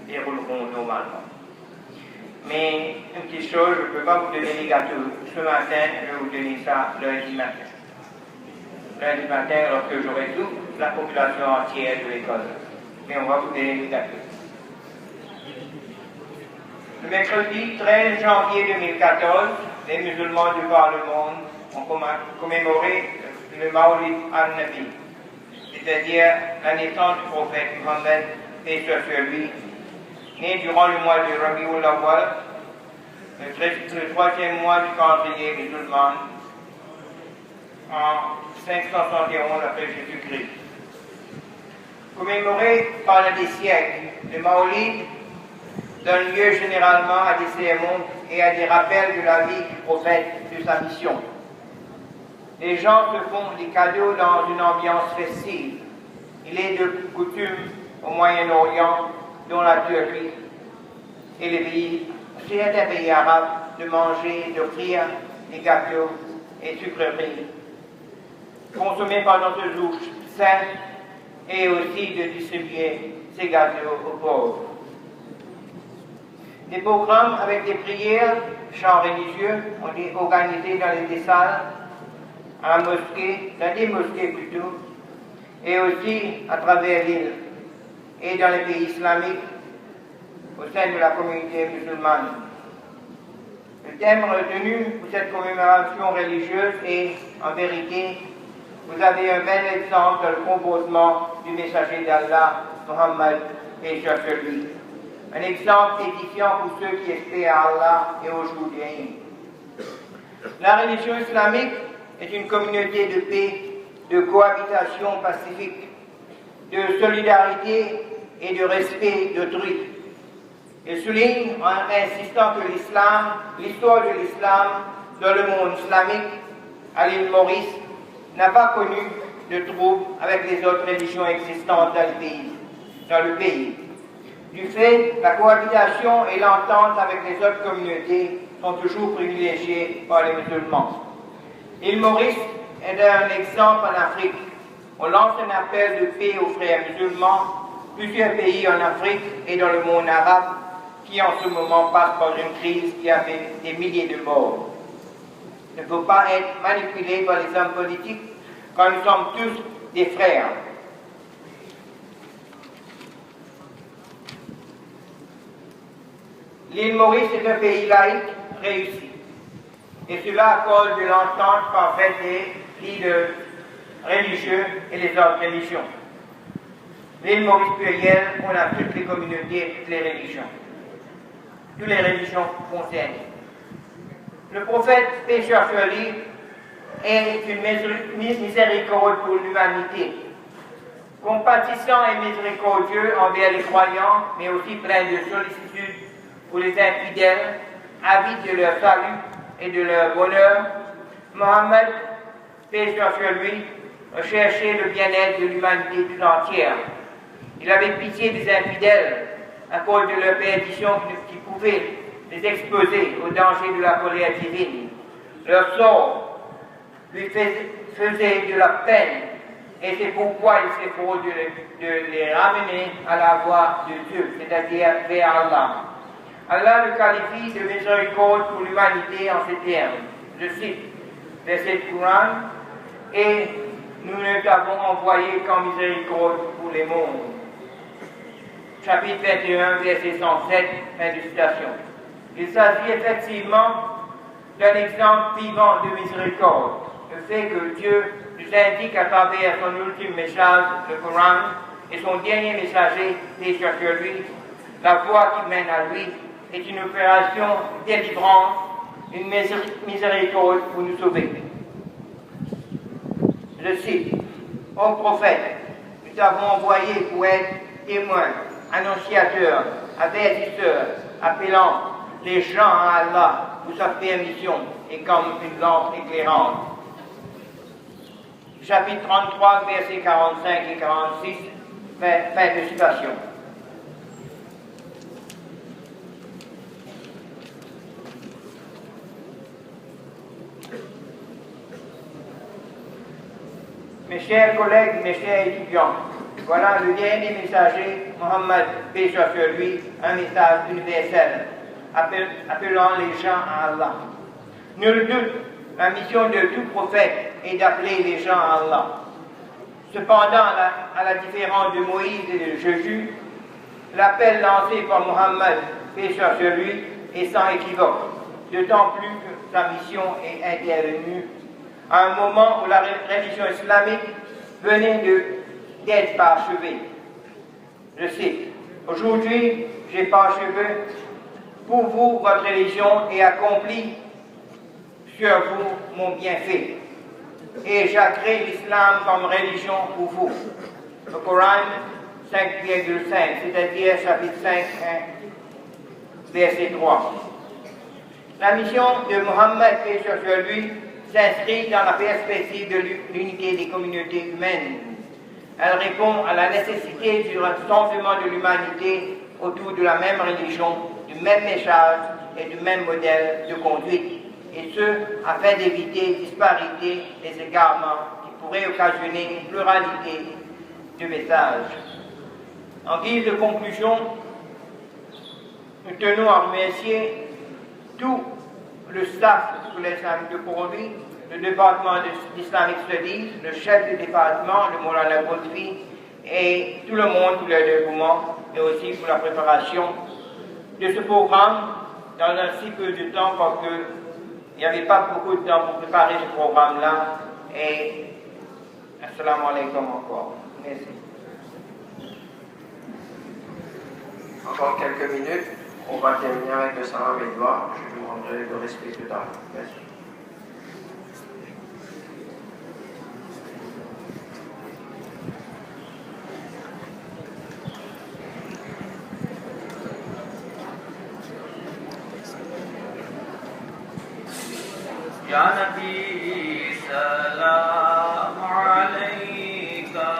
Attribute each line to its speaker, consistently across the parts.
Speaker 1: dérouleront normalement. Mais une petite chose, je ne peux pas vous donner les gâteaux. Ce matin, je vais vous donner ça lundi matin. Lundi matin, lorsque j'aurai toute la population entière de l'école. Mais on va vous donner les gâteaux. Le mercredi 13 janvier 2014, les musulmans de par le monde ont commémoré le Maulid al-Nabi, c'est-à-dire la naissance du prophète Mohammed, paix sur lui, né durant le mois de Rabiul Awwal, le troisième mois du calendrier musulman, en 571 après Jésus-Christ. Commémoré pendant des siècles, le Maulid donne lieu généralement à des cérémonies et à des rappels de la vie du prophète, de sa mission. Les gens se font des cadeaux dans une ambiance festive. Il est de coutume au Moyen-Orient, dont la Turquie et certains pays arabes, de manger, d'offrir des gâteaux et sucreries consommés pendant ce jour saint et aussi de distribuer ces gâteaux aux pauvres. Des programmes avec des prières, chants religieux ont été organisés dans des salles, à la mosquée, dans des mosquées plutôt, et aussi à travers l'île et dans les pays islamiques au sein de la communauté musulmane. Le thème retenu pour cette commémoration religieuse est, en vérité, vous avez un bel exemple dans le comportement du messager d'Allah, Mohammed, et sur lui. Un exemple édifiant pour ceux qui espèrent à Allah et au jour dernier. La religion islamique est une communauté de paix, de cohabitation pacifique, de solidarité et de respect d'autrui. Il souligne en insistant que l'histoire de l'islam dans le monde islamique, à l'île Maurice, n'a pas connu de troubles avec les autres religions existantes dans le pays. Du fait, la cohabitation et l'entente avec les autres communautés sont toujours privilégiées par les musulmans. L'île Maurice est un exemple en Afrique. On lance un appel de paix aux frères musulmans. Plusieurs pays en Afrique et dans le monde arabe qui en ce moment passent par une crise qui a fait des milliers de morts. Ne faut pas être manipulé par les hommes politiques quand nous sommes tous des frères. L'île Maurice est un pays laïque réussi. Et cela à cause de l'entente parfaite des leaders religieux et les autres religions. L'île Maurice plurielle, on a toutes les communautés, toutes les religions. Toutes les religions concernées. Le prophète, paix sur lui, est une miséricorde pour l'humanité. Compatissant et miséricordieux envers les croyants, mais aussi plein de sollicitude pour les infidèles, avides de leur salut et de leur bonheur, Mohammed, paix sur lui, a cherché le bien-être de l'humanité tout entière. Il avait pitié des infidèles à cause de leur perdition qui pouvait les exposer au danger de la colère divine. Leur sort lui faisait de la peine et c'est pourquoi il s'efforce de les ramener à la voie de Dieu, c'est-à-dire vers Allah. Allah le qualifie de miséricorde pour l'humanité en ces termes. Je cite, verset du Coran, et nous ne t'avons envoyé qu'en miséricorde pour les mondes. Chapitre 21, verset 107, fin de citation. Il s'agit effectivement d'un exemple vivant de miséricorde. Le fait que Dieu nous indique à travers son ultime message, le Coran, et son dernier messager, paix sur lui, la voie qui mène à lui, est une opération délivrante, une miséricorde pour nous sauver. Je cite, ô prophète, nous t'avons envoyé pour être témoin, annonciateur, avertisseur, appelant les gens à Allah pour sa permission et comme une lampe éclairante. Chapitre 33, versets 45 et 46, fin de citation. Mes chers collègues, mes chers étudiants, Voilà le dernier messager, Mohammed, paix soit sur lui, un message universel, appelant les gens à Allah. Nul doute, la mission de tout prophète est d'appeler les gens à Allah. Cependant, à la différence de Moïse et de Jésus, l'appel lancé par Mohammed, paix soit sur lui, est sans équivoque, d'autant plus que sa mission est intervenue à un moment où la religion islamique venait d'être parachevée. Je cite, « Aujourd'hui, j'ai parachevé pour vous votre religion et accompli sur vous mon bienfait. Et j'agrée l'islam comme religion pour vous. » Le Coran 5,5, c'est-à-dire chapitre 5, verset 3. La mission de Mohammed, paix soit sur lui, s'inscrit dans la perspective de l'unité des communautés humaines. Elle répond à la nécessité du rassemblement de l'humanité autour de la même religion, du même message et du même modèle de conduite, et ce, afin d'éviter disparités et égarements qui pourraient occasionner une pluralité de messages. En guise de conclusion, nous tenons à remercier tout le staff de l'École islamique de Coronie, le département d'Islamic Studies, le chef du département, le Moulana Godfi, et tout le monde pour le dévouement et aussi pour la préparation de ce programme dans un si peu de temps parce qu'il n'y avait pas beaucoup de temps pour préparer ce programme-là. Et assalamu alaikum encore. Merci.
Speaker 2: Encore quelques minutes, on va terminer avec le salam et doigt. Je vous demanderai de respect tout à l'heure. Merci.
Speaker 3: Ya Nabi salam alayka,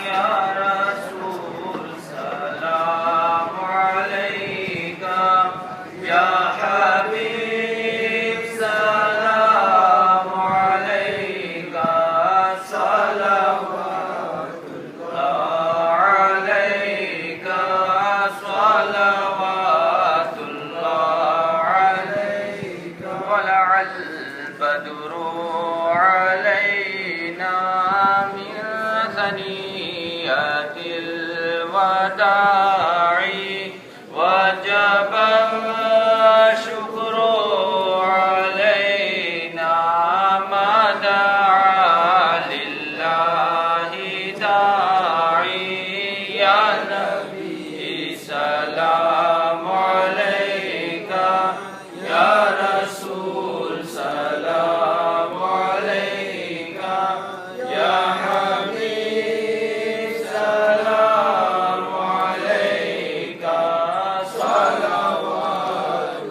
Speaker 3: Ya Rasul salam alayka, Ya Habib salam alayka, salawatullah alayka, salawatullah alayka, wala'al البدر علينا من ثنيات الوداع وجب الشكر علينا ما دعا لله داعي يا نبي سلام عليك يا رسول سلام عليك يا حبيب سلام عليك صلوات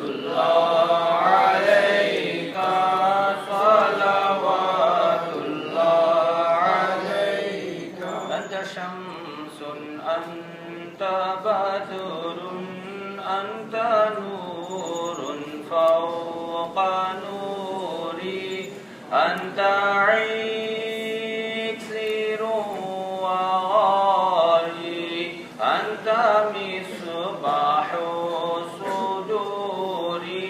Speaker 3: الله عليك صلوات الله عليك أنت شمس أنت بدر أنت نور فوق نوري أنت عكسر وغالي أنت مصباح صدوري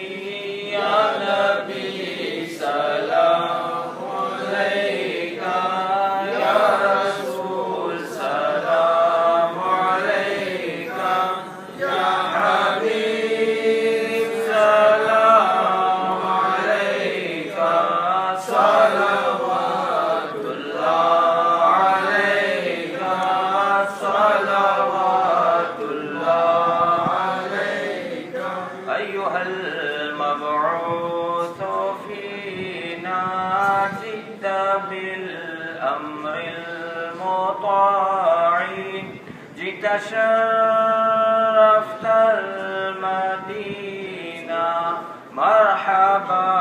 Speaker 3: يا نبي سلام عليك يا رسول سلام عليك يا حبيب سلام عليك صلوات الله عليك صلوات الله عليك أيها المبعوث فينا جئت بالأمر المطاع جئت شرفت المدينة مرحبا